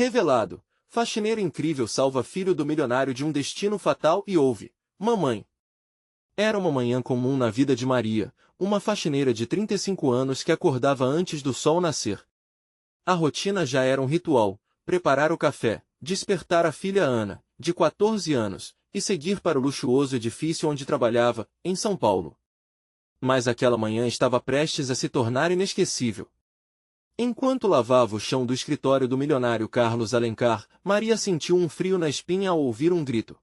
Revelado. Faxineira incrível salva filho do milionário de um destino fatal e ouve. Mamãe. Era uma manhã comum na vida de Maria, uma faxineira de 35 anos que acordava antes do sol nascer. A rotina já era um ritual: preparar o café, despertar a filha Ana, de 14 anos, e seguir para o luxuoso edifício onde trabalhava, em São Paulo. Mas aquela manhã estava prestes a se tornar inesquecível. Enquanto lavava o chão do escritório do milionário Carlos Alencar, Maria sentiu um frio na espinha ao ouvir um grito.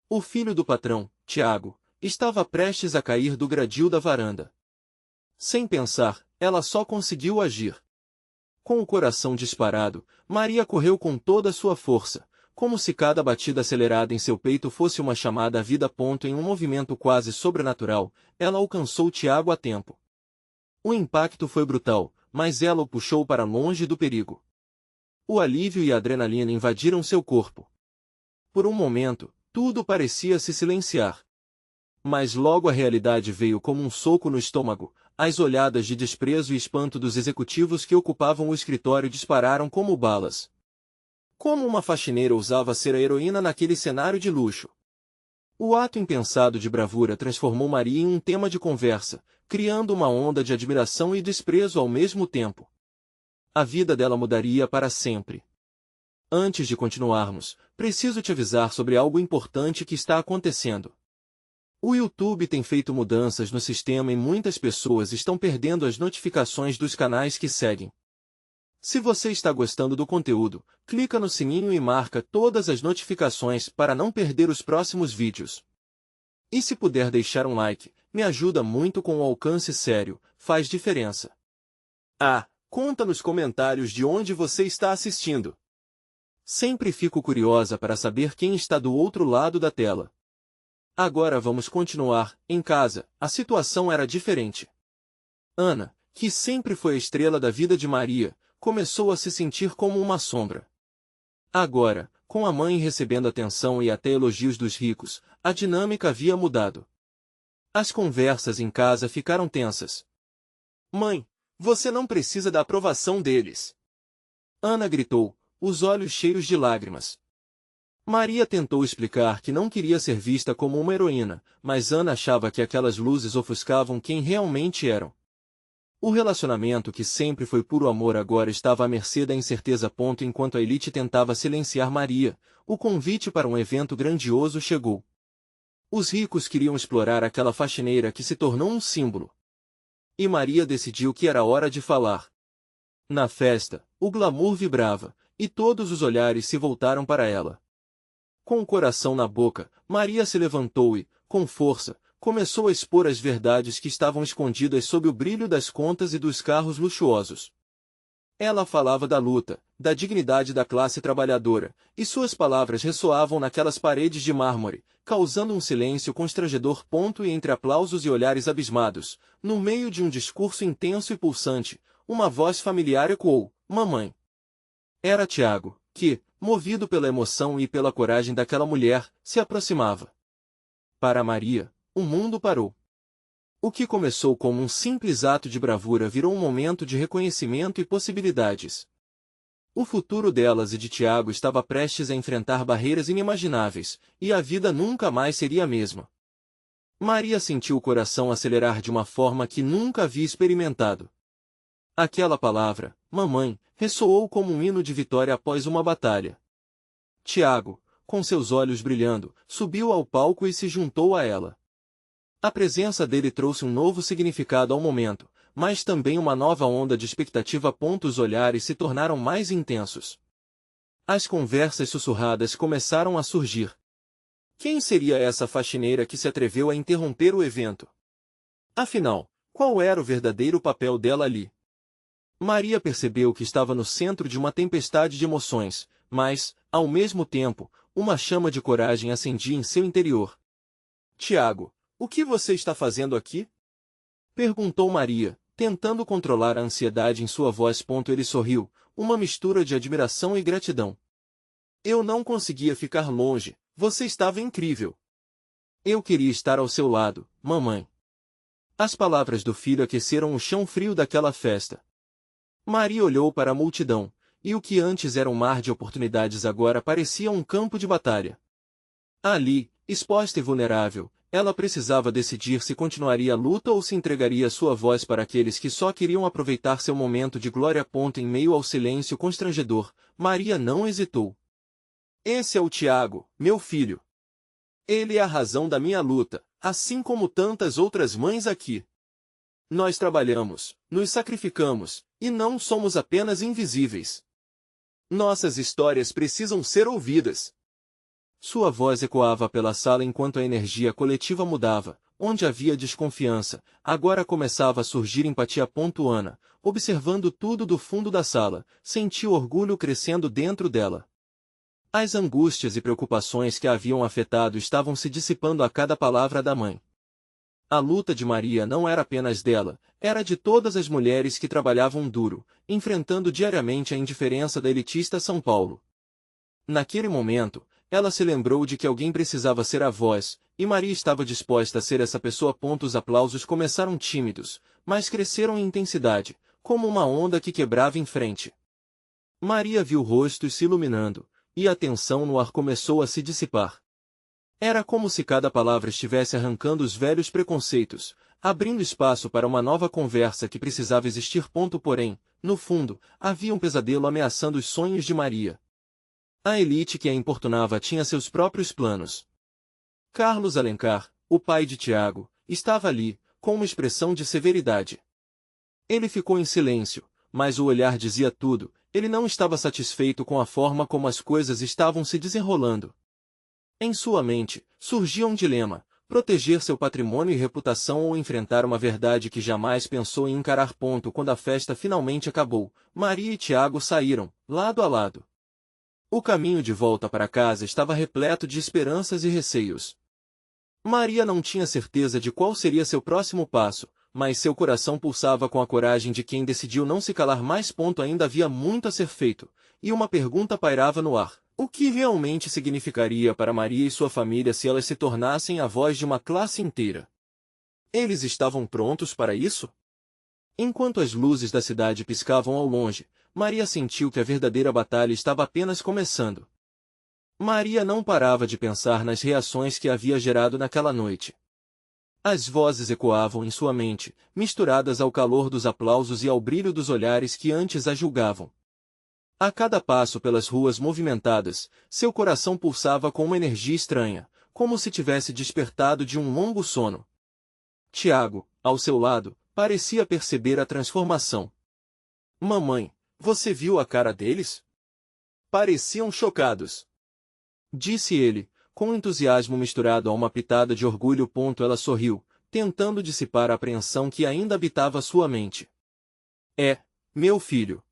O filho do patrão, Tiago, estava prestes a cair do gradil da varanda. Sem pensar, ela só conseguiu agir. Com o coração disparado, Maria correu com toda a sua força, como se cada batida acelerada em seu peito fosse uma chamada à vida. Em um movimento quase sobrenatural, ela alcançou Tiago a tempo. O impacto foi brutal, mas ela o puxou para longe do perigo. O alívio e a adrenalina invadiram seu corpo. Por um momento, tudo parecia se silenciar. Mas logo a realidade veio como um soco no estômago. As olhadas de desprezo e espanto dos executivos que ocupavam o escritório dispararam como balas. Como uma faxineira ousava ser a heroína naquele cenário de luxo? O ato impensado de bravura transformou Maria em um tema de conversa, criando uma onda de admiração e desprezo ao mesmo tempo. A vida dela mudaria para sempre. Antes de continuarmos, preciso te avisar sobre algo importante que está acontecendo. O YouTube tem feito mudanças no sistema e muitas pessoas estão perdendo as notificações dos canais que seguem. Se você está gostando do conteúdo, clica no sininho e marca todas as notificações para não perder os próximos vídeos. E se puder deixar um like, me ajuda muito com o alcance sério, faz diferença. Conta nos comentários de onde você está assistindo. Sempre fico curiosa para saber quem está do outro lado da tela. Agora vamos continuar. Em casa, a situação era diferente. Ana, que sempre foi a estrela da vida de Maria, começou a se sentir como uma sombra. Agora, com a mãe recebendo atenção e até elogios dos ricos, a dinâmica havia mudado. As conversas em casa ficaram tensas. Mãe, você não precisa da aprovação deles. Ana gritou, os olhos cheios de lágrimas. Maria tentou explicar que não queria ser vista como uma heroína, mas Ana achava que aquelas luzes ofuscavam quem realmente eram. O relacionamento que sempre foi puro amor agora estava à mercê da incerteza. Enquanto a elite tentava silenciar Maria, o convite para um evento grandioso chegou. Os ricos queriam explorar aquela faxineira que se tornou um símbolo. E Maria decidiu que era hora de falar. Na festa, o glamour vibrava, e todos os olhares se voltaram para ela. Com o coração na boca, Maria se levantou e, com força, começou a expor as verdades que estavam escondidas sob o brilho das contas e dos carros luxuosos. Ela falava da luta, da dignidade da classe trabalhadora, e suas palavras ressoavam naquelas paredes de mármore, causando um silêncio constrangedor. E entre aplausos e olhares abismados, no meio de um discurso intenso e pulsante, uma voz familiar ecoou, mamãe. Era Tiago, que, movido pela emoção e pela coragem daquela mulher, se aproximava. Para Maria, o mundo parou. O que começou como um simples ato de bravura virou um momento de reconhecimento e possibilidades. O futuro delas e de Tiago estava prestes a enfrentar barreiras inimagináveis, e a vida nunca mais seria a mesma. Maria sentiu o coração acelerar de uma forma que nunca havia experimentado. Aquela palavra, mamãe, ressoou como um hino de vitória após uma batalha. Tiago, com seus olhos brilhando, subiu ao palco e se juntou a ela. A presença dele trouxe um novo significado ao momento, mas também uma nova onda de expectativa. Os olhares se tornaram mais intensos. As conversas sussurradas começaram a surgir. Quem seria essa faxineira que se atreveu a interromper o evento? Afinal, qual era o verdadeiro papel dela ali? Maria percebeu que estava no centro de uma tempestade de emoções, mas, ao mesmo tempo, uma chama de coragem acendia em seu interior. Tiago, o que você está fazendo aqui? Perguntou Maria, tentando controlar a ansiedade em sua voz. Ele sorriu, uma mistura de admiração e gratidão. Eu não conseguia ficar longe, você estava incrível. Eu queria estar ao seu lado, mamãe. As palavras do filho aqueceram o chão frio daquela festa. Maria olhou para a multidão, e o que antes era um mar de oportunidades agora parecia um campo de batalha. Ali, exposta e vulnerável, ela precisava decidir se continuaria a luta ou se entregaria sua voz para aqueles que só queriam aproveitar seu momento de glória. Em meio ao silêncio constrangedor, Maria não hesitou. Esse é o Tiago, meu filho. Ele é a razão da minha luta, assim como tantas outras mães aqui. Nós trabalhamos, nos sacrificamos, e não somos apenas invisíveis. Nossas histórias precisam ser ouvidas. Sua voz ecoava pela sala enquanto a energia coletiva mudava. Onde havia desconfiança, agora começava a surgir empatia. Ana, observando tudo do fundo da sala, sentiu orgulho crescendo dentro dela. As angústias e preocupações que a haviam afetado estavam se dissipando a cada palavra da mãe. A luta de Maria não era apenas dela, era de todas as mulheres que trabalhavam duro, enfrentando diariamente a indiferença da elitista São Paulo. Naquele momento, ela se lembrou de que alguém precisava ser a voz, e Maria estava disposta a ser essa pessoa. Os aplausos começaram tímidos, mas cresceram em intensidade, como uma onda que quebrava em frente. Maria viu rostos se iluminando, e a tensão no ar começou a se dissipar. Era como se cada palavra estivesse arrancando os velhos preconceitos, abrindo espaço para uma nova conversa que precisava existir. Porém, no fundo, havia um pesadelo ameaçando os sonhos de Maria. A elite que a importunava tinha seus próprios planos. Carlos Alencar, o pai de Tiago, estava ali, com uma expressão de severidade. Ele ficou em silêncio, mas o olhar dizia tudo. Ele não estava satisfeito com a forma como as coisas estavam se desenrolando. Em sua mente, surgia um dilema: proteger seu patrimônio e reputação ou enfrentar uma verdade que jamais pensou em encarar. Quando a festa finalmente acabou, Maria e Tiago saíram, lado a lado. O caminho de volta para casa estava repleto de esperanças e receios. Maria não tinha certeza de qual seria seu próximo passo, mas seu coração pulsava com a coragem de quem decidiu não se calar mais. Ainda havia muito a ser feito, e uma pergunta pairava no ar: o que realmente significaria para Maria e sua família se elas se tornassem a voz de uma classe inteira? Eles estavam prontos para isso? Enquanto as luzes da cidade piscavam ao longe, Maria sentiu que a verdadeira batalha estava apenas começando. Maria não parava de pensar nas reações que havia gerado naquela noite. As vozes ecoavam em sua mente, misturadas ao calor dos aplausos e ao brilho dos olhares que antes a julgavam. A cada passo pelas ruas movimentadas, seu coração pulsava com uma energia estranha, como se tivesse despertado de um longo sono. Tiago, ao seu lado, parecia perceber a transformação. Mamãe, você viu a cara deles? Pareciam chocados. Disse ele, com entusiasmo misturado a uma pitada de orgulho. Ela sorriu, tentando dissipar a apreensão que ainda habitava sua mente. É, meu filho.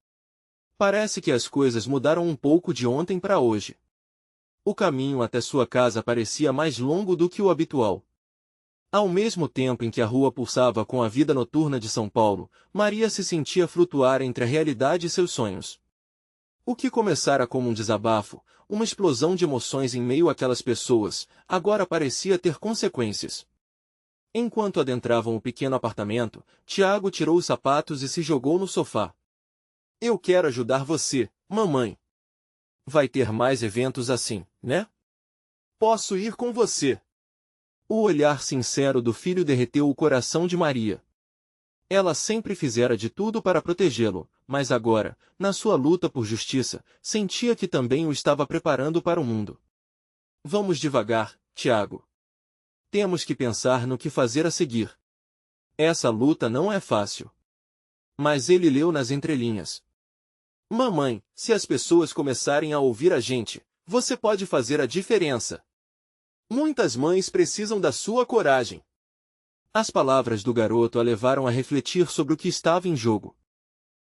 Parece que as coisas mudaram um pouco de ontem para hoje. O caminho até sua casa parecia mais longo do que o habitual. Ao mesmo tempo em que a rua pulsava com a vida noturna de São Paulo, Maria se sentia flutuar entre a realidade e seus sonhos. O que começara como um desabafo, uma explosão de emoções em meio àquelas pessoas, agora parecia ter consequências. Enquanto adentravam o pequeno apartamento, Tiago tirou os sapatos e se jogou no sofá. Eu quero ajudar você, mamãe. Vai ter mais eventos assim, né? Posso ir com você. O olhar sincero do filho derreteu o coração de Maria. Ela sempre fizera de tudo para protegê-lo, mas agora, na sua luta por justiça, sentia que também o estava preparando para o mundo. Vamos devagar, Tiago. Temos que pensar no que fazer a seguir. Essa luta não é fácil. Mas ele leu nas entrelinhas. Mamãe, se as pessoas começarem a ouvir a gente, você pode fazer a diferença. Muitas mães precisam da sua coragem. As palavras do garoto a levaram a refletir sobre o que estava em jogo.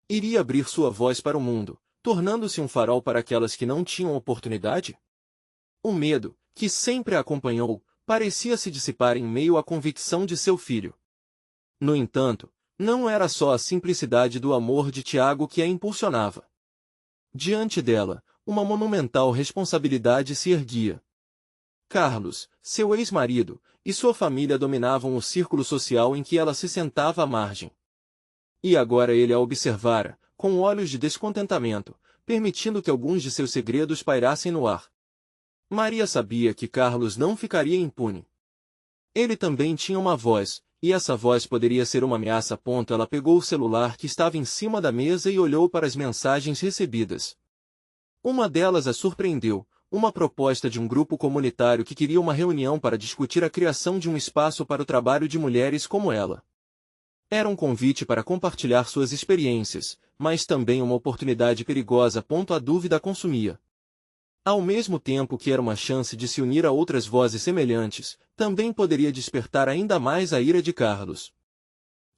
Iria abrir sua voz para o mundo, tornando-se um farol para aquelas que não tinham oportunidade? O medo, que sempre a acompanhou, parecia se dissipar em meio à convicção de seu filho. No entanto, não era só a simplicidade do amor de Tiago que a impulsionava. Diante dela, uma monumental responsabilidade se erguia. Carlos, seu ex-marido, e sua família dominavam o círculo social em que ela se sentava à margem. E agora ele a observara, com olhos de descontentamento, permitindo que alguns de seus segredos pairassem no ar. Maria sabia que Carlos não ficaria impune. Ele também tinha uma voz, e essa voz poderia ser uma ameaça. Ela pegou o celular que estava em cima da mesa e olhou para as mensagens recebidas. Uma delas a surpreendeu, uma proposta de um grupo comunitário que queria uma reunião para discutir a criação de um espaço para o trabalho de mulheres como ela. Era um convite para compartilhar suas experiências, mas também uma oportunidade perigosa. A dúvida a consumia. Ao mesmo tempo que era uma chance de se unir a outras vozes semelhantes, também poderia despertar ainda mais a ira de Carlos.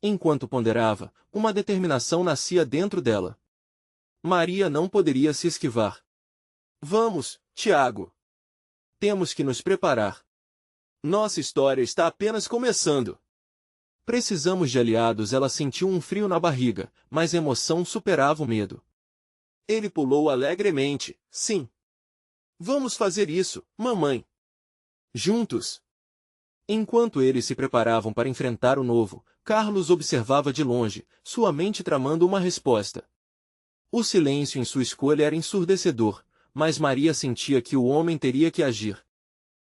Enquanto ponderava, uma determinação nascia dentro dela. Maria não poderia se esquivar. Vamos, Tiago. Temos que nos preparar. Nossa história está apenas começando. Precisamos de aliados. Ela sentiu um frio na barriga, mas a emoção superava o medo. Ele pulou alegremente. Sim. Vamos fazer isso, mamãe. Juntos. Enquanto eles se preparavam para enfrentar o novo, Carlos observava de longe, sua mente tramando uma resposta. O silêncio em sua escolha era ensurdecedor, mas Maria sentia que o homem teria que agir.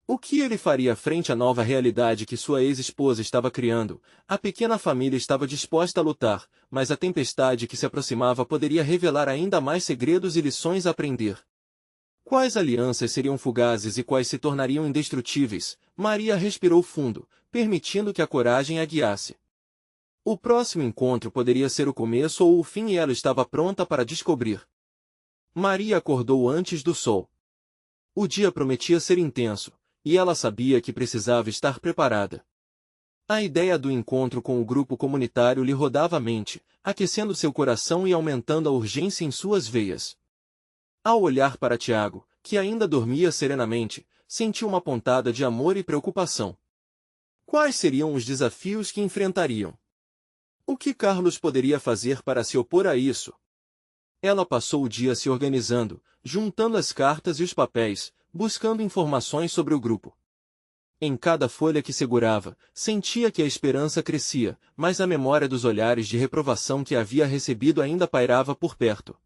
O que ele faria frente à nova realidade que sua ex-esposa estava criando? A pequena família estava disposta a lutar, mas a tempestade que se aproximava poderia revelar ainda mais segredos e lições a aprender. Quais alianças seriam fugazes e quais se tornariam indestrutíveis? Maria respirou fundo, permitindo que a coragem a guiasse. O próximo encontro poderia ser o começo ou o fim e ela estava pronta para descobrir. Maria acordou antes do sol. O dia prometia ser intenso, e ela sabia que precisava estar preparada. A ideia do encontro com o grupo comunitário lhe rodava a mente, aquecendo seu coração e aumentando a urgência em suas veias. Ao olhar para Tiago, que ainda dormia serenamente, sentiu uma pontada de amor e preocupação. Quais seriam os desafios que enfrentariam? O que Carlos poderia fazer para se opor a isso? Ela passou o dia se organizando, juntando as cartas e os papéis, buscando informações sobre o grupo. Em cada folha que segurava, sentia que a esperança crescia, mas a memória dos olhares de reprovação que havia recebido ainda pairava por perto.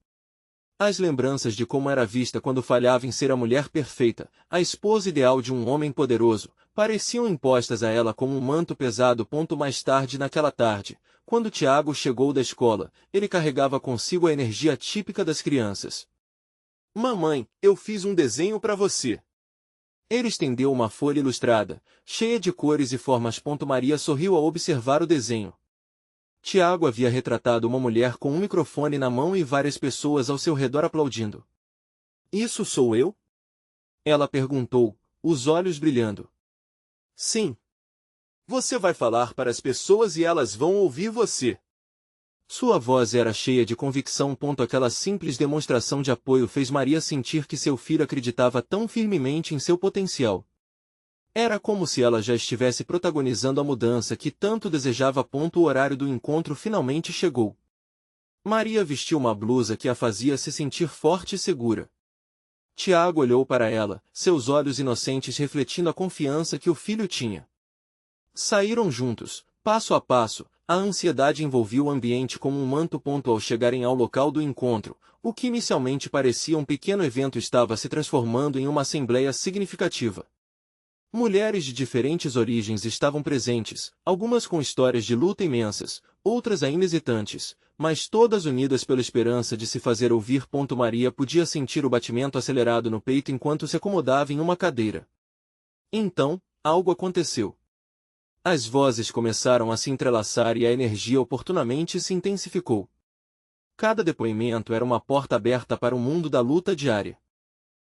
As lembranças de como era vista quando falhava em ser a mulher perfeita, a esposa ideal de um homem poderoso, pareciam impostas a ela como um manto pesado. Mais tarde naquela tarde, quando Tiago chegou da escola, ele carregava consigo a energia típica das crianças. Mamãe, eu fiz um desenho para você. Ele estendeu uma folha ilustrada, cheia de cores e formas. Maria sorriu ao observar o desenho. Tiago havia retratado uma mulher com um microfone na mão e várias pessoas ao seu redor aplaudindo. Isso sou eu? Ela perguntou, os olhos brilhando. Sim. Você vai falar para as pessoas e elas vão ouvir você. Sua voz era cheia de convicção. Aquela simples demonstração de apoio fez Maria sentir que seu filho acreditava tão firmemente em seu potencial. Era como se ela já estivesse protagonizando a mudança que tanto desejava. O horário do encontro finalmente chegou. Maria vestiu uma blusa que a fazia se sentir forte e segura. Tiago olhou para ela, seus olhos inocentes refletindo a confiança que o filho tinha. Saíram juntos, passo a passo, a ansiedade envolvia o ambiente como um manto. Ao chegarem ao local do encontro, o que inicialmente parecia um pequeno evento estava se transformando em uma assembleia significativa. Mulheres de diferentes origens estavam presentes, algumas com histórias de luta imensas, outras ainda hesitantes, mas todas unidas pela esperança de se fazer ouvir. Maria podia sentir o batimento acelerado no peito enquanto se acomodava em uma cadeira. Então, algo aconteceu. As vozes começaram a se entrelaçar e a energia oportunamente se intensificou. Cada depoimento era uma porta aberta para o mundo da luta diária.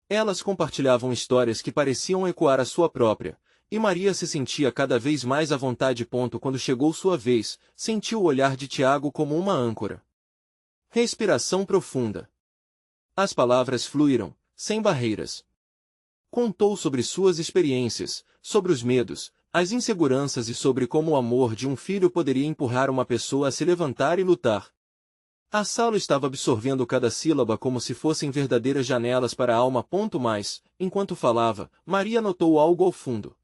Elas compartilhavam histórias que pareciam ecoar a sua própria, e Maria se sentia cada vez mais à vontade. Quando chegou sua vez, sentiu o olhar de Tiago como uma âncora. Respiração profunda. As palavras fluíram, sem barreiras. Contou sobre suas experiências, sobre os medos, as inseguranças e sobre como o amor de um filho poderia empurrar uma pessoa a se levantar e lutar. A sala estava absorvendo cada sílaba como se fossem verdadeiras janelas para a alma. Mas, enquanto falava, Maria notou algo ao fundo.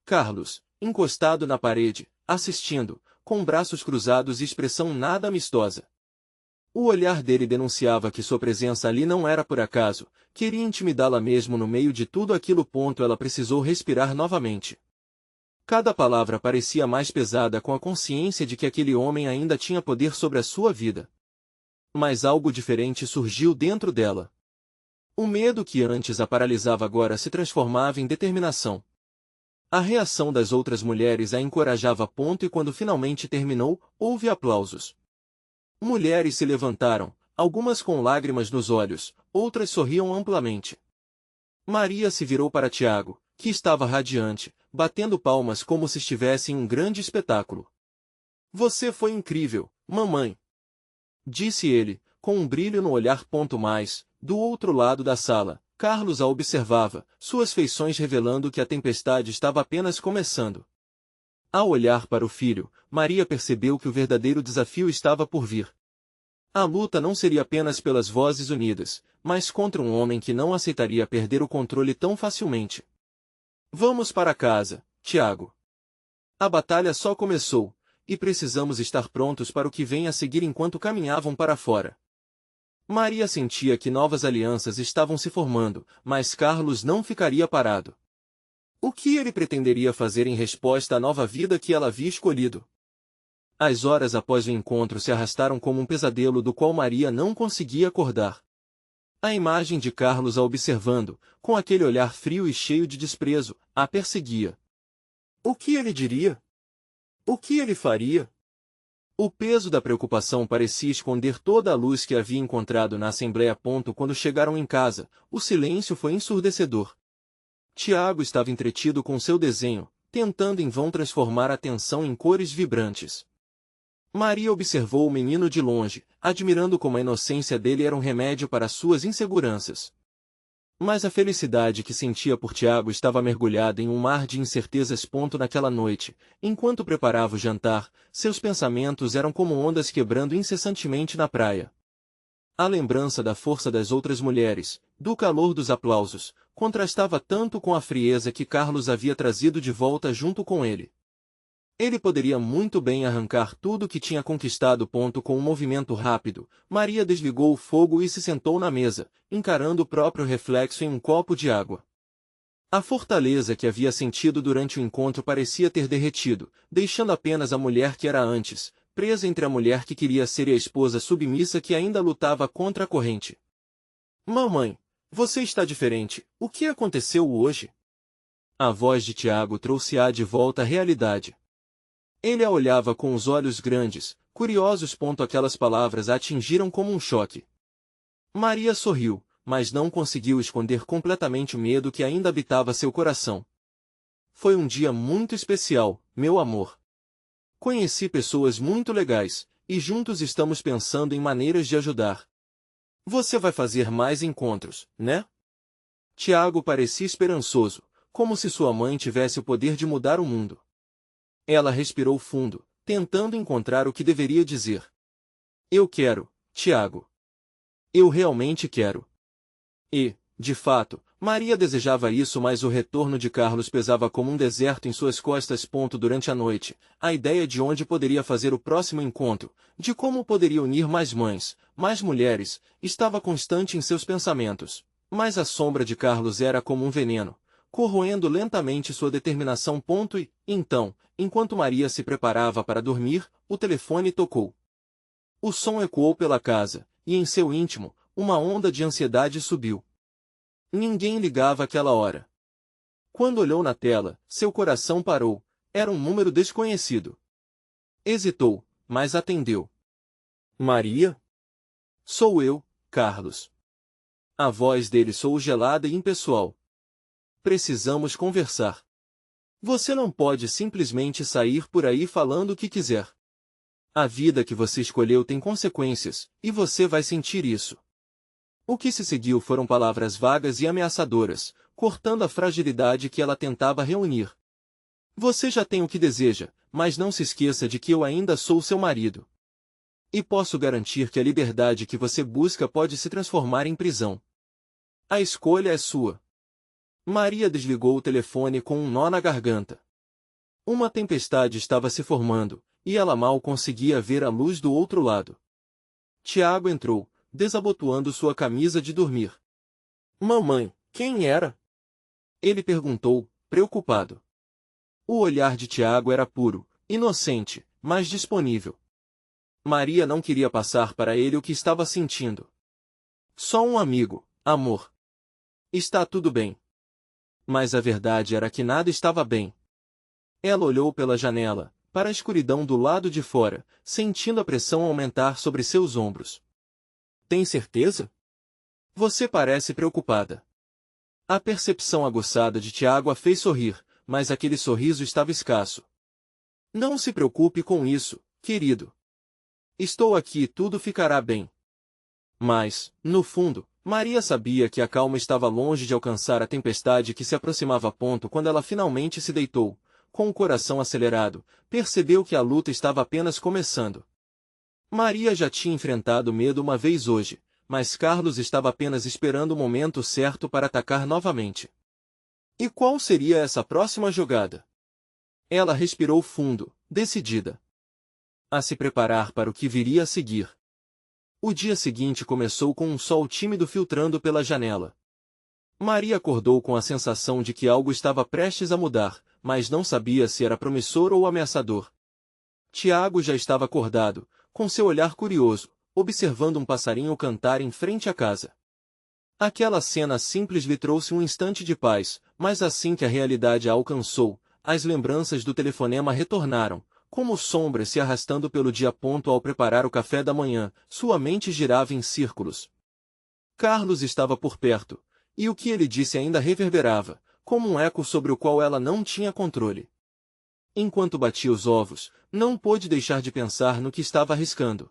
Carlos, encostado na parede, assistindo, com braços cruzados e expressão nada amistosa. O olhar dele denunciava que sua presença ali não era por acaso, queria intimidá-la mesmo no meio de tudo aquilo. Ela precisou respirar novamente. Cada palavra parecia mais pesada com a consciência de que aquele homem ainda tinha poder sobre a sua vida. Mas algo diferente surgiu dentro dela. O medo que antes a paralisava agora se transformava em determinação. A reação das outras mulheres a encorajava. E quando finalmente terminou, houve aplausos. Mulheres se levantaram, algumas com lágrimas nos olhos, outras sorriam amplamente. Maria se virou para Tiago, que estava radiante, batendo palmas como se estivesse em um grande espetáculo. Você foi incrível, mamãe, disse ele, com um brilho no olhar. Mais, do outro lado da sala, Carlos a observava, suas feições revelando que a tempestade estava apenas começando. Ao olhar para o filho, Maria percebeu que o verdadeiro desafio estava por vir. A luta não seria apenas pelas vozes unidas, mas contra um homem que não aceitaria perder o controle tão facilmente. Vamos para casa, Tiago. A batalha só começou, e precisamos estar prontos para o que vem a seguir. Enquanto caminhavam para fora, Maria sentia que novas alianças estavam se formando, mas Carlos não ficaria parado. O que ele pretenderia fazer em resposta à nova vida que ela havia escolhido? As horas após o encontro se arrastaram como um pesadelo do qual Maria não conseguia acordar. A imagem de Carlos a observando, com aquele olhar frio e cheio de desprezo, a perseguia. O que ele diria? O que ele faria? O peso da preocupação parecia esconder toda a luz que havia encontrado na assembleia. Quando chegaram em casa, o silêncio foi ensurdecedor. Tiago estava entretido com seu desenho, tentando em vão transformar a tensão em cores vibrantes. Maria observou o menino de longe, admirando como a inocência dele era um remédio para suas inseguranças. Mas a felicidade que sentia por Tiago estava mergulhada em um mar de incertezas. Naquela noite, enquanto preparava o jantar, seus pensamentos eram como ondas quebrando incessantemente na praia. A lembrança da força das outras mulheres, do calor dos aplausos, contrastava tanto com a frieza que Carlos havia trazido de volta junto com ele. Ele poderia muito bem arrancar tudo que tinha conquistado. Com um movimento rápido, Maria desligou o fogo e se sentou na mesa, encarando o próprio reflexo em um copo de água. A fortaleza que havia sentido durante o encontro parecia ter derretido, deixando apenas a mulher que era antes, presa entre a mulher que queria ser e a esposa submissa que ainda lutava contra a corrente. Mamãe, você está diferente, o que aconteceu hoje? A voz de Tiago trouxe-a de volta à realidade. Ele a olhava com os olhos grandes, curiosos. Aquelas palavras a atingiram como um choque. Maria sorriu, mas não conseguiu esconder completamente o medo que ainda habitava seu coração. Foi um dia muito especial, meu amor. Conheci pessoas muito legais, e juntos estamos pensando em maneiras de ajudar. Você vai fazer mais encontros, né? Tiago parecia esperançoso, como se sua mãe tivesse o poder de mudar o mundo. Ela respirou fundo, tentando encontrar o que deveria dizer. Eu quero, Tiago. Eu realmente quero. E, de fato, Maria desejava isso, mas o retorno de Carlos pesava como um deserto em suas costas. Durante a noite, a ideia de onde poderia fazer o próximo encontro, de como poderia unir mais mães, mais mulheres, estava constante em seus pensamentos. Mas a sombra de Carlos era como um veneno, corroendo lentamente sua determinação. E, então, enquanto Maria se preparava para dormir, o telefone tocou. O som ecoou pela casa, e em seu íntimo, uma onda de ansiedade subiu. Ninguém ligava àquela hora. Quando olhou na tela, seu coração parou. Era um número desconhecido. Hesitou, mas atendeu. Maria? Sou eu, Carlos. A voz dele soou gelada e impessoal. Precisamos conversar. Você não pode simplesmente sair por aí falando o que quiser. A vida que você escolheu tem consequências, e você vai sentir isso. O que se seguiu foram palavras vagas e ameaçadoras, cortando a fragilidade que ela tentava reunir. Você já tem o que deseja, mas não se esqueça de que eu ainda sou seu marido. E posso garantir que a liberdade que você busca pode se transformar em prisão. A escolha é sua. Maria desligou o telefone com um nó na garganta. Uma tempestade estava se formando, e ela mal conseguia ver a luz do outro lado. Tiago entrou, desabotoando sua camisa de dormir. Mamãe, quem era? Ele perguntou, preocupado. O olhar de Tiago era puro, inocente, mas disponível. Maria não queria passar para ele o que estava sentindo. Só um amigo, amor. Está tudo bem. Mas a verdade era que nada estava bem. Ela olhou pela janela, para a escuridão do lado de fora, sentindo a pressão aumentar sobre seus ombros. Tem certeza? Você parece preocupada. A percepção aguçada de Tiago a fez sorrir, mas aquele sorriso estava escasso. Não se preocupe com isso, querido. Estou aqui e tudo ficará bem. Mas, no fundo, Maria sabia que a calma estava longe de alcançar a tempestade que se aproximava a ponto quando ela finalmente se deitou, com o coração acelerado, percebeu que a luta estava apenas começando. Maria já tinha enfrentado medo uma vez hoje, mas Carlos estava apenas esperando o momento certo para atacar novamente. E qual seria essa próxima jogada? Ela respirou fundo, decidida a se preparar para o que viria a seguir. O dia seguinte começou com um sol tímido filtrando pela janela. Maria acordou com a sensação de que algo estava prestes a mudar, mas não sabia se era promissor ou ameaçador. Tiago já estava acordado, com seu olhar curioso, observando um passarinho cantar em frente à casa. Aquela cena simples lhe trouxe um instante de paz, mas assim que a realidade a alcançou, as lembranças do telefonema retornaram, como sombras se arrastando pelo dia. Ao preparar o café da manhã, sua mente girava em círculos. Carlos estava por perto, e o que ele disse ainda reverberava, como um eco sobre o qual ela não tinha controle. Enquanto batia os ovos, não pôde deixar de pensar no que estava arriscando.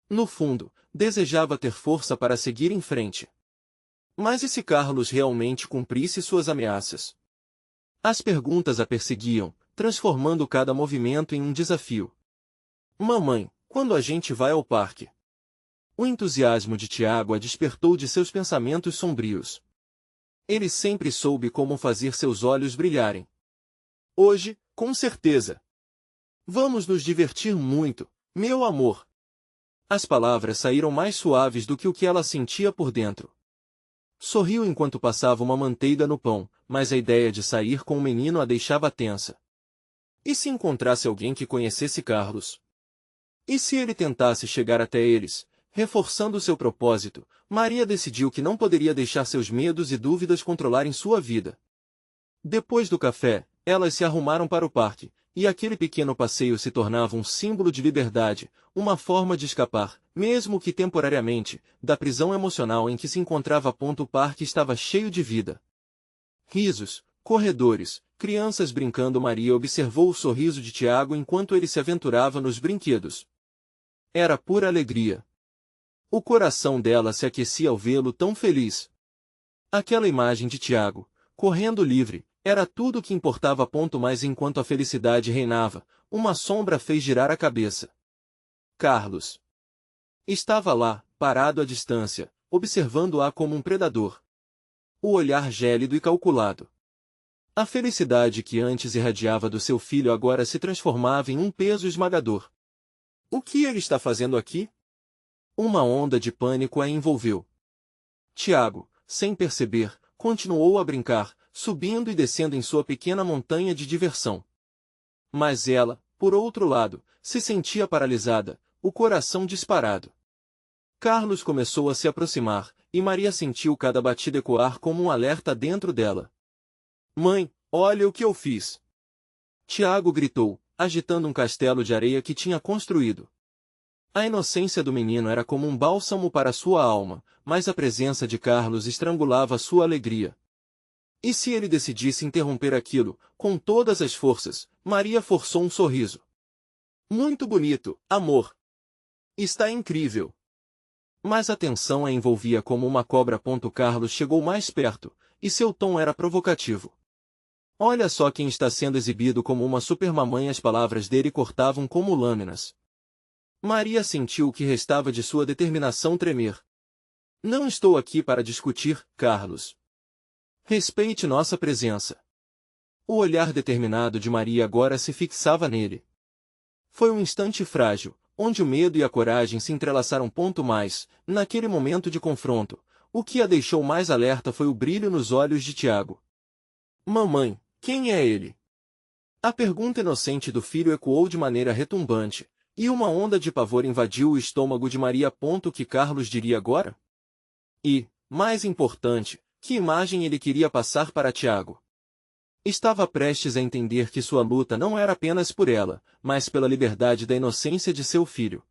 No fundo, desejava ter força para seguir em frente. Mas e se Carlos realmente cumprisse suas ameaças? As perguntas a perseguiam, transformando cada movimento em um desafio. Mamãe, quando a gente vai ao parque? O entusiasmo de Tiago a despertou de seus pensamentos sombrios. Ele sempre soube como fazer seus olhos brilharem. Hoje, com certeza. Vamos nos divertir muito, meu amor. As palavras saíram mais suaves do que o que ela sentia por dentro. Sorriu enquanto passava uma manteiga no pão, mas a ideia de sair com o menino a deixava tensa. E se encontrasse alguém que conhecesse Carlos? E se ele tentasse chegar até eles, reforçando seu propósito? Maria decidiu que não poderia deixar seus medos e dúvidas controlarem sua vida. Depois do café, elas se arrumaram para o parque, e aquele pequeno passeio se tornava um símbolo de liberdade, uma forma de escapar, mesmo que temporariamente, da prisão emocional em que se encontrava. O parque estava cheio de vida. Risos, corredores, crianças brincando. Maria observou o sorriso de Tiago enquanto ele se aventurava nos brinquedos. Era pura alegria. O coração dela se aquecia ao vê-lo tão feliz. Aquela imagem de Tiago, correndo livre, era tudo o que importava. Mas enquanto a felicidade reinava, uma sombra fez girar a cabeça. Carlos estava lá, parado à distância, observando-a como um predador. O olhar gélido e calculado. A felicidade que antes irradiava do seu filho agora se transformava em um peso esmagador. O que ele está fazendo aqui? Uma onda de pânico a envolveu. Tiago, sem perceber, continuou a brincar, subindo e descendo em sua pequena montanha de diversão. Mas ela, por outro lado, se sentia paralisada, o coração disparado. Carlos começou a se aproximar, e Maria sentiu cada batida ecoar como um alerta dentro dela. Mãe, olha o que eu fiz! Tiago gritou, agitando um castelo de areia que tinha construído. A inocência do menino era como um bálsamo para sua alma, mas a presença de Carlos estrangulava sua alegria. E se ele decidisse interromper aquilo, com todas as forças? Maria forçou um sorriso. Muito bonito, amor. Está incrível. Mas a tensão a envolvia como uma cobra. Carlos chegou mais perto, e seu tom era provocativo. Olha só quem está sendo exibido como uma supermamãe. As palavras dele cortavam como lâminas. Maria sentiu o que restava de sua determinação tremer. Não estou aqui para discutir, Carlos. Respeite nossa presença. O olhar determinado de Maria agora se fixava nele. Foi um instante frágil, onde o medo e a coragem se entrelaçaram. Mais, naquele momento de confronto, o que a deixou mais alerta foi o brilho nos olhos de Tiago. Mamãe, quem é ele? A pergunta inocente do filho ecoou de maneira retumbante, e uma onda de pavor invadiu o estômago de Maria. O que Carlos diria agora? E, mais importante, que imagem ele queria passar para Tiago? Estava prestes a entender que sua luta não era apenas por ela, mas pela liberdade da inocência de seu filho.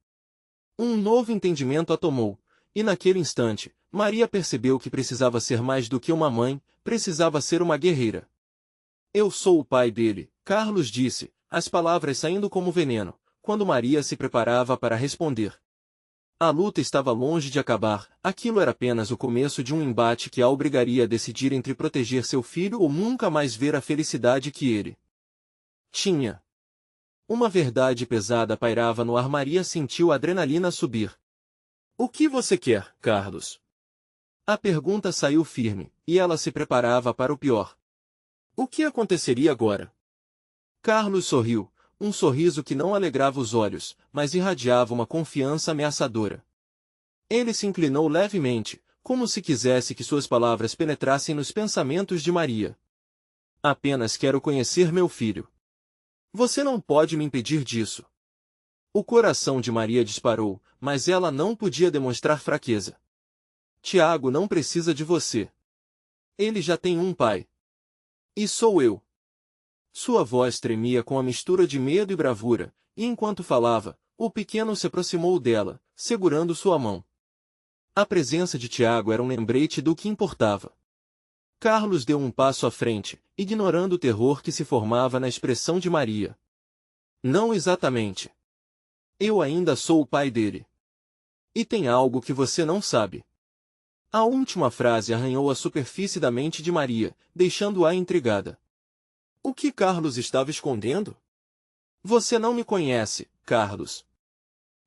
Um novo entendimento a tomou, e naquele instante, Maria percebeu que precisava ser mais do que uma mãe, precisava ser uma guerreira. Eu sou o pai dele, Carlos disse, as palavras saindo como veneno, quando Maria se preparava para responder. A luta estava longe de acabar, aquilo era apenas o começo de um embate que a obrigaria a decidir entre proteger seu filho ou nunca mais ver a felicidade que ele tinha. Uma verdade pesada pairava no ar. Maria sentiu a adrenalina subir. O que você quer, Carlos? A pergunta saiu firme, e ela se preparava para o pior. O que aconteceria agora? Carlos sorriu, um sorriso que não alegrava os olhos, mas irradiava uma confiança ameaçadora. Ele se inclinou levemente, como se quisesse que suas palavras penetrassem nos pensamentos de Maria. Apenas quero conhecer meu filho. Você não pode me impedir disso. O coração de Maria disparou, mas ela não podia demonstrar fraqueza. Tiago não precisa de você. Ele já tem um pai. E sou eu. Sua voz tremia com a mistura de medo e bravura, e enquanto falava, o pequeno se aproximou dela, segurando sua mão. A presença de Tiago era um lembrete do que importava. Carlos deu um passo à frente, ignorando o terror que se formava na expressão de Maria. Não exatamente. Eu ainda sou o pai dele. E tem algo que você não sabe. A última frase arranhou a superfície da mente de Maria, deixando-a intrigada. O que Carlos estava escondendo? Você não me conhece, Carlos.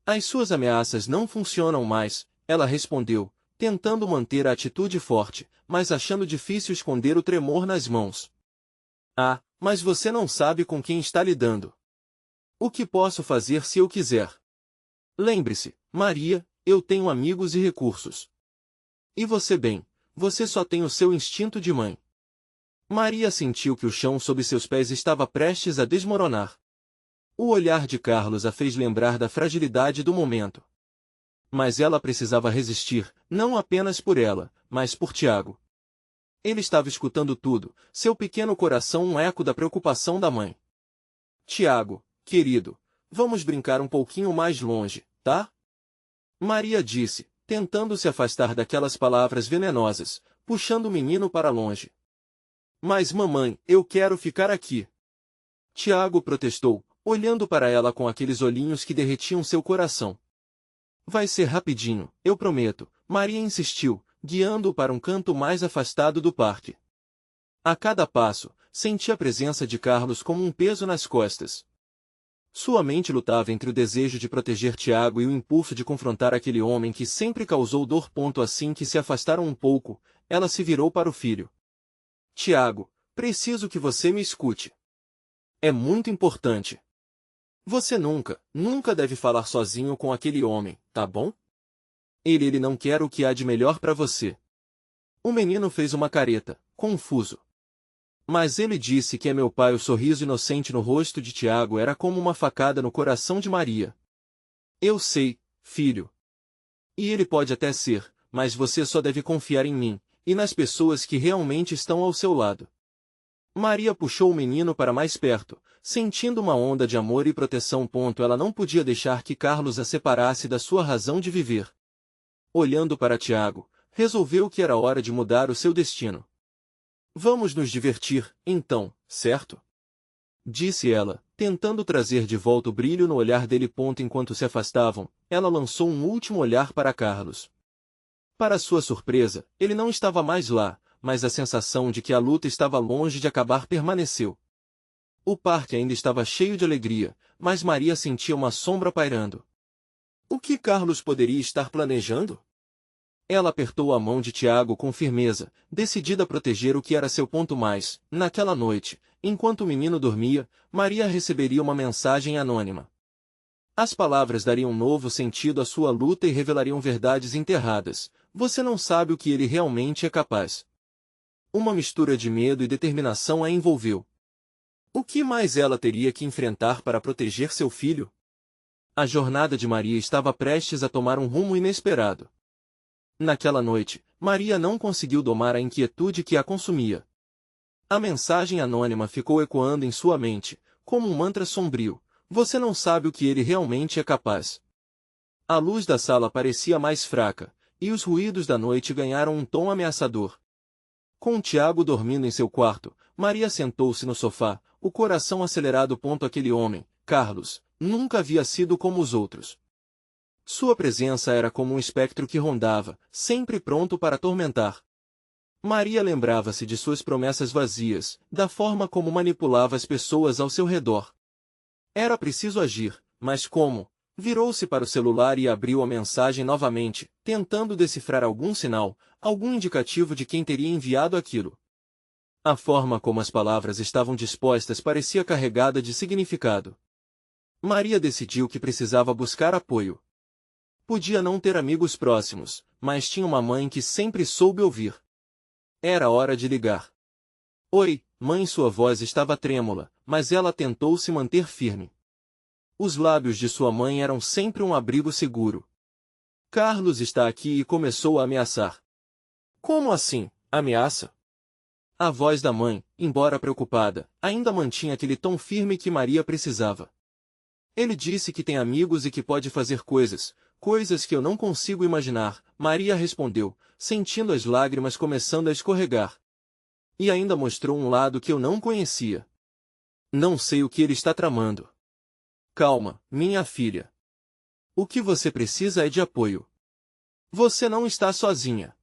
As suas ameaças não funcionam mais, ela respondeu, tentando manter a atitude forte, mas achando difícil esconder o tremor nas mãos. Ah, mas você não sabe com quem está lidando. O que posso fazer se eu quiser? Lembre-se, Maria, eu tenho amigos e recursos. E você bem, você só tem o seu instinto de mãe. Maria sentiu que o chão sob seus pés estava prestes a desmoronar. O olhar de Carlos a fez lembrar da fragilidade do momento. Mas ela precisava resistir, não apenas por ela, mas por Tiago. Ele estava escutando tudo, seu pequeno coração um eco da preocupação da mãe. Tiago, querido, vamos brincar um pouquinho mais longe, tá? Maria disse, tentando se afastar daquelas palavras venenosas, puxando o menino para longe. Mas mamãe, eu quero ficar aqui. Tiago protestou, olhando para ela com aqueles olhinhos que derretiam seu coração. Vai ser rapidinho, eu prometo, Maria insistiu, guiando-o para um canto mais afastado do parque. A cada passo, sentia a presença de Carlos como um peso nas costas. Sua mente lutava entre o desejo de proteger Tiago e o impulso de confrontar aquele homem que sempre causou dor. Assim que se afastaram um pouco, ela se virou para o filho. Tiago, preciso que você me escute. É muito importante. Você nunca deve falar sozinho com aquele homem, tá bom? Ele não quer o que há de melhor para você. O menino fez uma careta, confuso. Mas ele disse que é meu pai. O sorriso inocente no rosto de Tiago era como uma facada no coração de Maria. Eu sei, filho. E ele pode até ser, mas você só deve confiar em mim, e nas pessoas que realmente estão ao seu lado. Maria puxou o menino para mais perto, sentindo uma onda de amor e proteção. Ela não podia deixar que Carlos a separasse da sua razão de viver. Olhando para Tiago, resolveu que era hora de mudar o seu destino. Vamos nos divertir, então, certo? Disse ela, tentando trazer de volta o brilho no olhar dele. Enquanto se afastavam, ela lançou um último olhar para Carlos. Para sua surpresa, ele não estava mais lá, mas a sensação de que a luta estava longe de acabar permaneceu. O parque ainda estava cheio de alegria, mas Maria sentia uma sombra pairando. O que Carlos poderia estar planejando? Ela apertou a mão de Tiago com firmeza, decidida a proteger o que era seu mais. Naquela noite, enquanto o menino dormia, Maria receberia uma mensagem anônima. As palavras dariam novo sentido à sua luta e revelariam verdades enterradas. Você não sabe o que ele realmente é capaz. Uma mistura de medo e determinação a envolveu. O que mais ela teria que enfrentar para proteger seu filho? A jornada de Maria estava prestes a tomar um rumo inesperado. Naquela noite, Maria não conseguiu domar a inquietude que a consumia. A mensagem anônima ficou ecoando em sua mente, como um mantra sombrio. Você não sabe o que ele realmente é capaz. A luz da sala parecia mais fraca, e os ruídos da noite ganharam um tom ameaçador. Com Tiago dormindo em seu quarto, Maria sentou-se no sofá, o coração acelerado. Aquele homem, Carlos, nunca havia sido como os outros. Sua presença era como um espectro que rondava, sempre pronto para atormentar. Maria lembrava-se de suas promessas vazias, da forma como manipulava as pessoas ao seu redor. Era preciso agir, mas como? Virou-se para o celular e abriu a mensagem novamente, tentando decifrar algum sinal, algum indicativo de quem teria enviado aquilo. A forma como as palavras estavam dispostas parecia carregada de significado. Maria decidiu que precisava buscar apoio. Podia não ter amigos próximos, mas tinha uma mãe que sempre soube ouvir. Era hora de ligar. Oi, mãe. Sua voz estava trêmula, mas ela tentou se manter firme. Os lábios de sua mãe eram sempre um abrigo seguro. Carlos está aqui e começou a ameaçar. Como assim, ameaça? A voz da mãe, embora preocupada, ainda mantinha aquele tom firme que Maria precisava. Ele disse que tem amigos e que pode fazer coisas que eu não consigo imaginar, Maria respondeu, sentindo as lágrimas começando a escorregar. E ainda mostrou um lado que eu não conhecia. Não sei o que ele está tramando. Calma, minha filha. O que você precisa é de apoio. Você não está sozinha.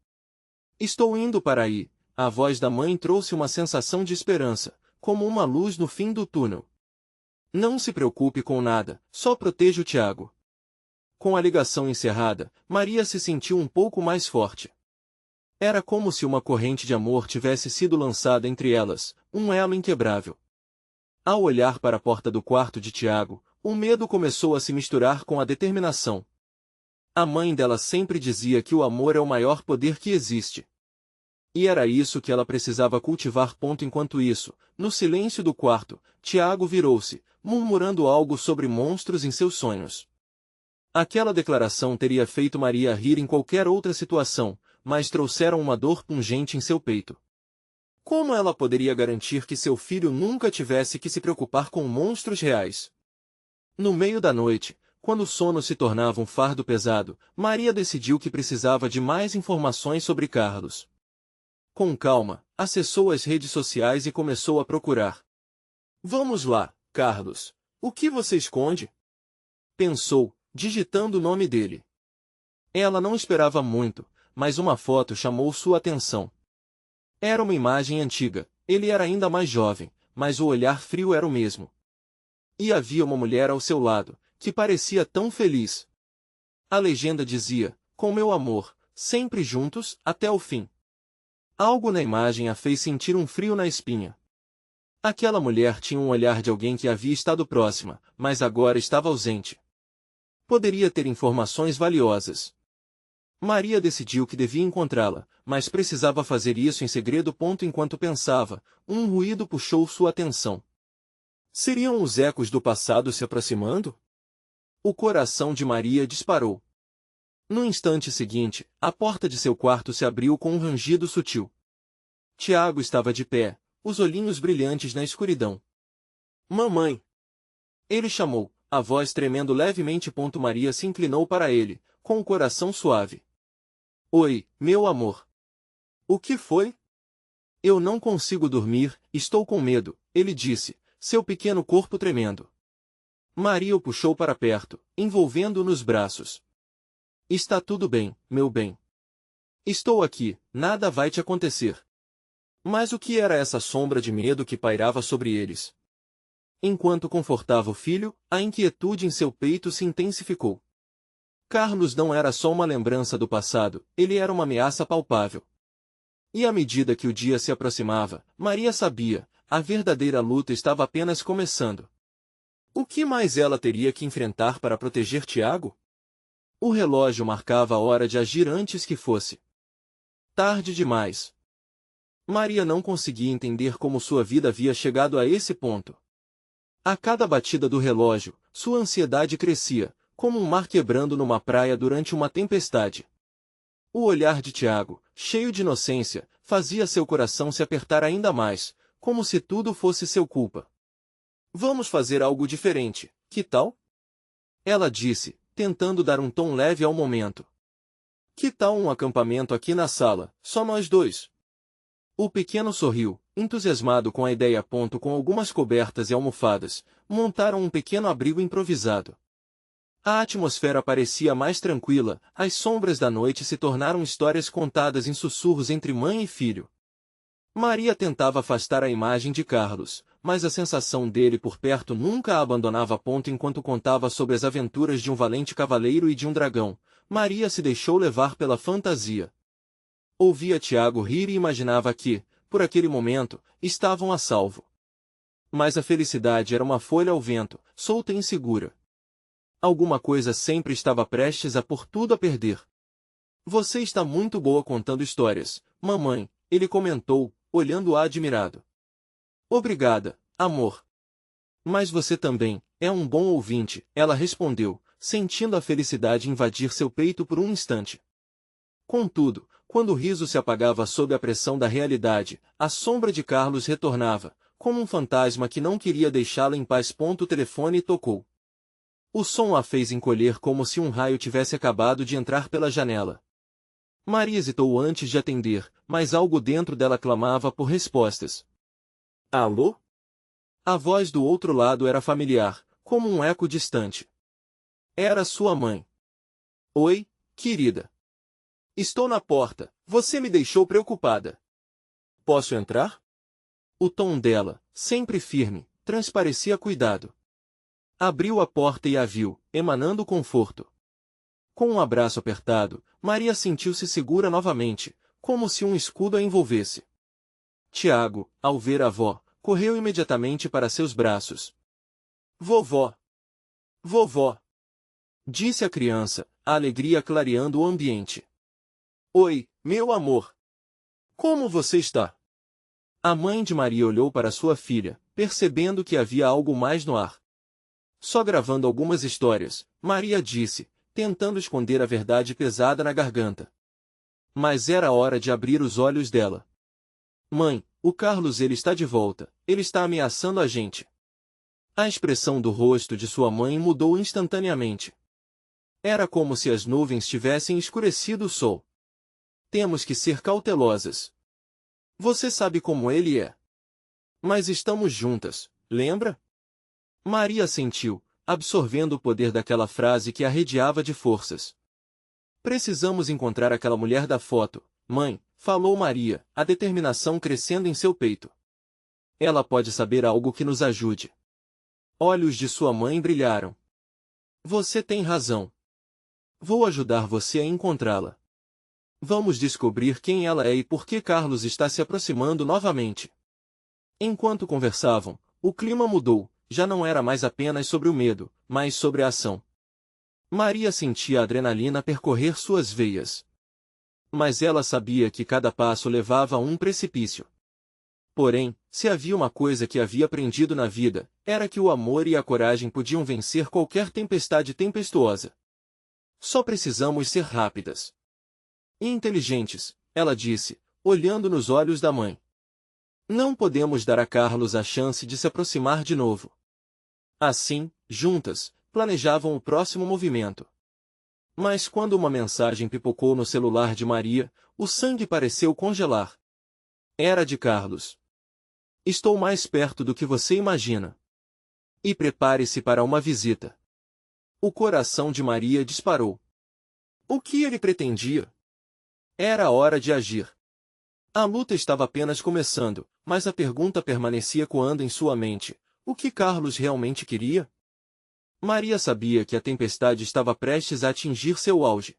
Estou indo para aí. A voz da mãe trouxe uma sensação de esperança, como uma luz no fim do túnel. Não se preocupe com nada, só proteja o Tiago. Com a ligação encerrada, Maria se sentiu um pouco mais forte. Era como se uma corrente de amor tivesse sido lançada entre elas, um elo inquebrável. Ao olhar para a porta do quarto de Tiago, o medo começou a se misturar com a determinação. A mãe dela sempre dizia que o amor é o maior poder que existe. E era isso que ela precisava cultivar. Enquanto isso, no silêncio do quarto, Tiago virou-se, murmurando algo sobre monstros em seus sonhos. Aquela declaração teria feito Maria rir em qualquer outra situação, mas trouxeram uma dor pungente em seu peito. Como ela poderia garantir que seu filho nunca tivesse que se preocupar com monstros reais? No meio da noite, quando o sono se tornava um fardo pesado, Maria decidiu que precisava de mais informações sobre Carlos. Com calma, acessou as redes sociais e começou a procurar. Vamos lá, Carlos. O que você esconde? Pensou, digitando o nome dele. Ela não esperava muito, mas uma foto chamou sua atenção. Era uma imagem antiga, ele era ainda mais jovem, mas o olhar frio era o mesmo. E havia uma mulher ao seu lado, que parecia tão feliz. A legenda dizia, com meu amor, sempre juntos, até o fim. Algo na imagem a fez sentir um frio na espinha. Aquela mulher tinha um olhar de alguém que havia estado próxima, mas agora estava ausente. Poderia ter informações valiosas. Maria decidiu que devia encontrá-la, mas precisava fazer isso em segredo. Enquanto pensava, um ruído puxou sua atenção. Seriam os ecos do passado se aproximando? O coração de Maria disparou. No instante seguinte, a porta de seu quarto se abriu com um rangido sutil. Tiago estava de pé, os olhinhos brilhantes na escuridão. Mamãe! Ele chamou, a voz tremendo levemente. Maria se inclinou para ele, com o coração suave. Oi, meu amor. O que foi? Eu não consigo dormir, estou com medo, ele disse, seu pequeno corpo tremendo. Maria o puxou para perto, envolvendo-o nos braços. Está tudo bem, meu bem. Estou aqui, nada vai te acontecer. Mas o que era essa sombra de medo que pairava sobre eles? Enquanto confortava o filho, a inquietude em seu peito se intensificou. Carlos não era só uma lembrança do passado, ele era uma ameaça palpável. E à medida que o dia se aproximava, Maria sabia, a verdadeira luta estava apenas começando. O que mais ela teria que enfrentar para proteger Tiago? O relógio marcava a hora de agir antes que fosse tarde demais. Maria não conseguia entender como sua vida havia chegado a esse ponto. A cada batida do relógio, sua ansiedade crescia, como um mar quebrando numa praia durante uma tempestade. O olhar de Tiago, cheio de inocência, fazia seu coração se apertar ainda mais, como se tudo fosse seu culpa. Vamos fazer algo diferente, que tal? Ela disse, tentando dar um tom leve ao momento. Que tal um acampamento aqui na sala, só nós dois? O pequeno sorriu, entusiasmado com a ideia. Com algumas cobertas e almofadas, montaram um pequeno abrigo improvisado. A atmosfera parecia mais tranquila, as sombras da noite se tornaram histórias contadas em sussurros entre mãe e filho. Maria tentava afastar a imagem de Carlos, mas a sensação dele por perto nunca a abandonava. Enquanto contava sobre as aventuras de um valente cavaleiro e de um dragão, Maria se deixou levar pela fantasia. Ouvia Tiago rir e imaginava que, por aquele momento, estavam a salvo. Mas a felicidade era uma folha ao vento, solta e insegura. Alguma coisa sempre estava prestes a pôr tudo a perder. Você está muito boa contando histórias, mamãe, ele comentou, olhando-a admirado. Obrigada, amor. Mas você também é um bom ouvinte, ela respondeu, sentindo a felicidade invadir seu peito por um instante. Contudo, quando o riso se apagava sob a pressão da realidade, a sombra de Carlos retornava, como um fantasma que não queria deixá-la em paz. O telefone tocou. O som a fez encolher como se um raio tivesse acabado de entrar pela janela. Maria hesitou antes de atender, mas algo dentro dela clamava por respostas. Alô? A voz do outro lado era familiar, como um eco distante. Era sua mãe. Oi, querida. Estou na porta, você me deixou preocupada. Posso entrar? O tom dela, sempre firme, transparecia cuidado. Abriu a porta e a viu, emanando conforto. Com um abraço apertado, Maria sentiu-se segura novamente, como se um escudo a envolvesse. Tiago, ao ver a avó, correu imediatamente para seus braços. Vovó! Vovó! Disse a criança, a alegria clareando o ambiente. Oi, meu amor! Como você está? A mãe de Maria olhou para sua filha, percebendo que havia algo mais no ar. Só gravando algumas histórias, Maria disse, tentando esconder a verdade pesada na garganta. Mas era hora de abrir os olhos dela. Mãe, o Carlos ele está de volta, ele está ameaçando a gente. A expressão do rosto de sua mãe mudou instantaneamente. Era como se as nuvens tivessem escurecido o sol. Temos que ser cautelosas. Você sabe como ele é. Mas estamos juntas, lembra? Maria sentiu, absorvendo o poder daquela frase que a arredeava de forças. Precisamos encontrar aquela mulher da foto, mãe, falou Maria, a determinação crescendo em seu peito. Ela pode saber algo que nos ajude. Olhos de sua mãe brilharam. Você tem razão. Vou ajudar você a encontrá-la. Vamos descobrir quem ela é e por que Carlos está se aproximando novamente. Enquanto conversavam, o clima mudou. Já não era mais apenas sobre o medo, mas sobre a ação. Maria sentia a adrenalina percorrer suas veias. Mas ela sabia que cada passo levava a um precipício. Porém, se havia uma coisa que havia aprendido na vida, era que o amor e a coragem podiam vencer qualquer tempestade tempestuosa. Só precisamos ser rápidas. E inteligentes, ela disse, olhando nos olhos da mãe. Não podemos dar a Carlos a chance de se aproximar de novo. Assim, juntas, planejavam o próximo movimento. Mas quando uma mensagem pipocou no celular de Maria, o sangue pareceu congelar. Era de Carlos. Estou mais perto do que você imagina. E prepare-se para uma visita. O coração de Maria disparou. O que ele pretendia? Era hora de agir. A luta estava apenas começando, mas a pergunta permanecia ecoando em sua mente. O que Carlos realmente queria? Maria sabia que a tempestade estava prestes a atingir seu auge.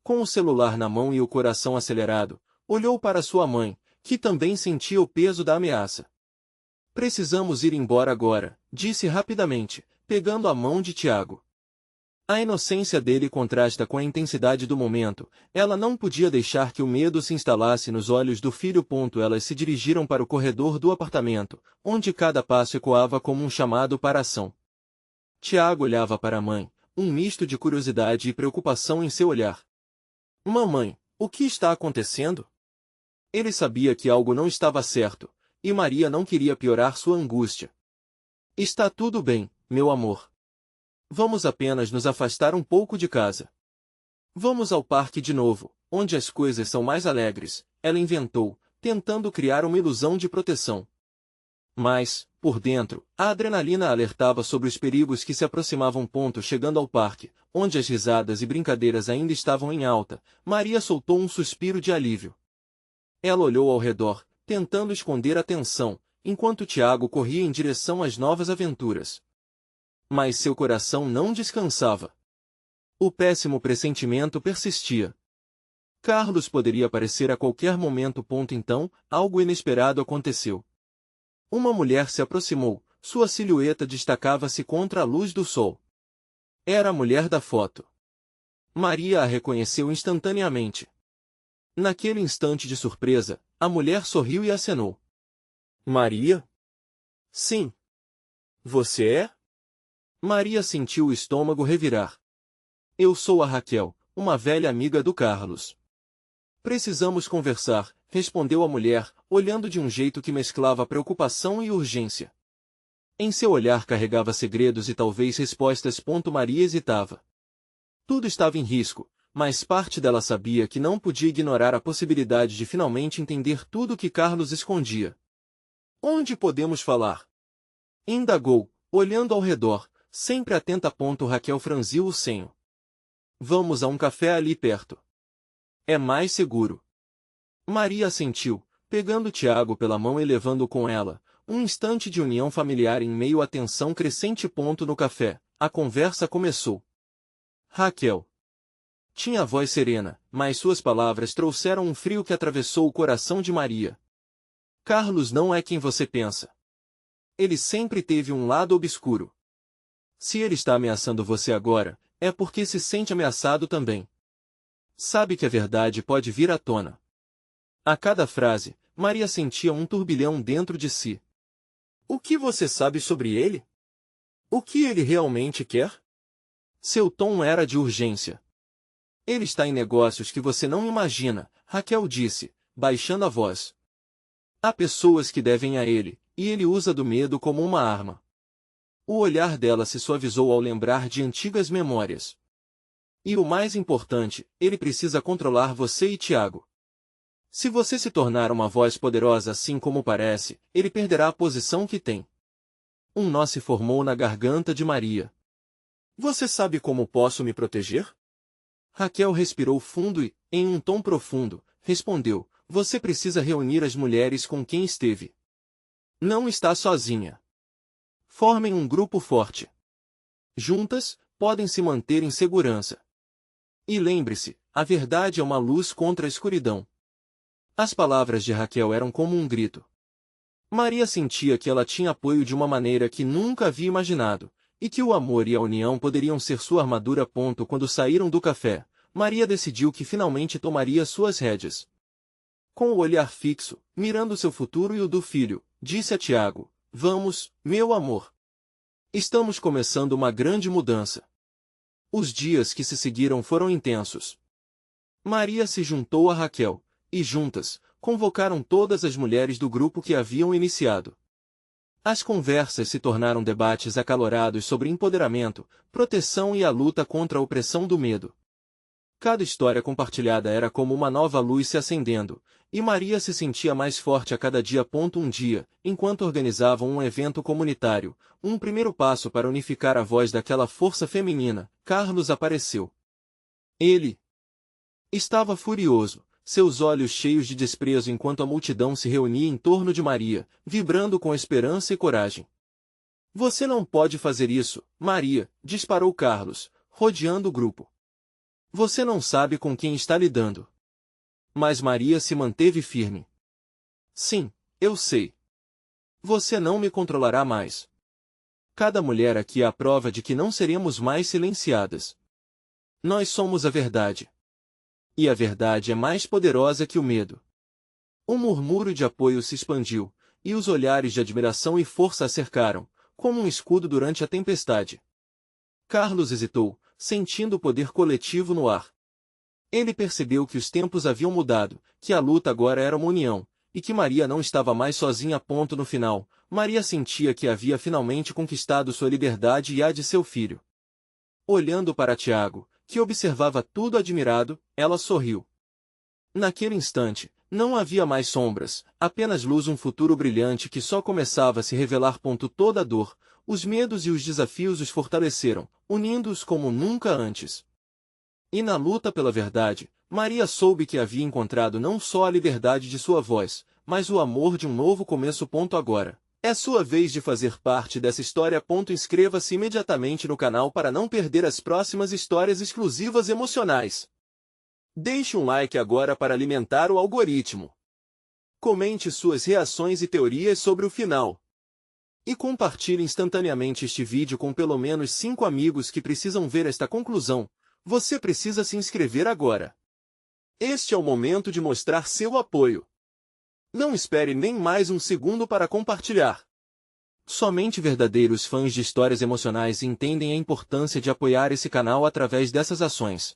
Com o celular na mão e o coração acelerado, olhou para sua mãe, que também sentia o peso da ameaça. Precisamos ir embora agora, disse rapidamente, pegando a mão de Tiago. A inocência dele contrasta com a intensidade do momento. Ela não podia deixar que o medo se instalasse nos olhos do filho. Elas se dirigiram para o corredor do apartamento, onde cada passo ecoava como um chamado para a ação. Tiago olhava para a mãe, um misto de curiosidade e preocupação em seu olhar. Mamãe, o que está acontecendo? Ele sabia que algo não estava certo, e Maria não queria piorar sua angústia. Está tudo bem, meu amor. Vamos apenas nos afastar um pouco de casa. Vamos ao parque de novo, onde as coisas são mais alegres, ela inventou, tentando criar uma ilusão de proteção. Mas, por dentro, a adrenalina alertava sobre os perigos que se aproximavam. Chegando ao parque, onde as risadas e brincadeiras ainda estavam em alta, Maria soltou um suspiro de alívio. Ela olhou ao redor, tentando esconder a tensão, enquanto Tiago corria em direção às novas aventuras. Mas seu coração não descansava. O péssimo pressentimento persistia. Carlos poderia aparecer a qualquer momento. Então, algo inesperado aconteceu. Uma mulher se aproximou, sua silhueta destacava-se contra a luz do sol. Era a mulher da foto. Maria a reconheceu instantaneamente. Naquele instante de surpresa, a mulher sorriu e acenou. Maria? Sim. Você é? Maria sentiu o estômago revirar. Eu sou a Raquel, uma velha amiga do Carlos. Precisamos conversar, respondeu a mulher, olhando de um jeito que mesclava preocupação e urgência. Em seu olhar carregava segredos e talvez respostas. Maria hesitava. Tudo estava em risco, mas parte dela sabia que não podia ignorar a possibilidade de finalmente entender tudo o que Carlos escondia. Onde podemos falar? Indagou, olhando ao redor, sempre atenta. Raquel franziu o senho. Vamos a um café ali perto. É mais seguro. Maria assentiu, pegando Tiago pela mão e levando-o com ela. Um instante de união familiar em meio à tensão crescente. No café, a conversa começou. Raquel. Tinha a voz serena, mas suas palavras trouxeram um frio que atravessou o coração de Maria. Carlos não é quem você pensa. Ele sempre teve um lado obscuro. Se ele está ameaçando você agora, é porque se sente ameaçado também. Sabe que a verdade pode vir à tona. A cada frase, Maria sentia um turbilhão dentro de si. O que você sabe sobre ele? O que ele realmente quer? Seu tom era de urgência. Ele está em negócios que você não imagina, Raquel disse, baixando a voz. Há pessoas que devem a ele, e ele usa do medo como uma arma. O olhar dela se suavizou ao lembrar de antigas memórias. E o mais importante, ele precisa controlar você e Tiago. Se você se tornar uma voz poderosa assim como parece, ele perderá a posição que tem. Um nó se formou na garganta de Maria. Você sabe como posso me proteger? Raquel respirou fundo e, em um tom profundo, respondeu, você precisa reunir as mulheres com quem esteve. Não está sozinha. Formem um grupo forte. Juntas, podem se manter em segurança. E lembre-se, a verdade é uma luz contra a escuridão. As palavras de Raquel eram como um grito. Maria sentia que ela tinha apoio de uma maneira que nunca havia imaginado, e que o amor e a união poderiam ser sua armadura. Quando saíram do café, Maria decidiu que finalmente tomaria suas rédeas. Com o olhar fixo, mirando seu futuro e o do filho, disse a Tiago, vamos, meu amor. Estamos começando uma grande mudança. Os dias que se seguiram foram intensos. Maria se juntou a Raquel, e juntas, convocaram todas as mulheres do grupo que haviam iniciado. As conversas se tornaram debates acalorados sobre empoderamento, proteção e a luta contra a opressão do medo. Cada história compartilhada era como uma nova luz se acendendo, e Maria se sentia mais forte a cada dia. Um dia, enquanto organizavam um evento comunitário, um primeiro passo para unificar a voz daquela força feminina, Carlos apareceu. Ele estava furioso, seus olhos cheios de desprezo enquanto a multidão se reunia em torno de Maria, vibrando com esperança e coragem. Você não pode fazer isso, Maria, disparou Carlos, rodeando o grupo. Você não sabe com quem está lidando. Mas Maria se manteve firme. Sim, eu sei. Você não me controlará mais. Cada mulher aqui é a prova de que não seremos mais silenciadas. Nós somos a verdade. E a verdade é mais poderosa que o medo. Um murmúrio de apoio se expandiu, e os olhares de admiração e força a cercaram, como um escudo durante a tempestade. Carlos hesitou, sentindo o poder coletivo no ar. Ele percebeu que os tempos haviam mudado, que a luta agora era uma união, e que Maria não estava mais sozinha. No final, Maria sentia que havia finalmente conquistado sua liberdade e a de seu filho. Olhando para Tiago, que observava tudo admirado, ela sorriu. Naquele instante, não havia mais sombras, apenas luz, um futuro brilhante que só começava a se revelar. Toda a dor, os medos e os desafios os fortaleceram, unindo-os como nunca antes. E na luta pela verdade, Maria soube que havia encontrado não só a liberdade de sua voz, mas o amor de um novo começo. Agora, é sua vez de fazer parte dessa história. Inscreva-se imediatamente no canal para não perder as próximas histórias exclusivas emocionais. Deixe um like agora para alimentar o algoritmo. Comente suas reações e teorias sobre o final. E compartilhe instantaneamente este vídeo com pelo menos 5 amigos que precisam ver esta conclusão. Você precisa se inscrever agora. Este é o momento de mostrar seu apoio. Não espere nem mais um segundo para compartilhar. Somente verdadeiros fãs de histórias emocionais entendem a importância de apoiar esse canal através dessas ações.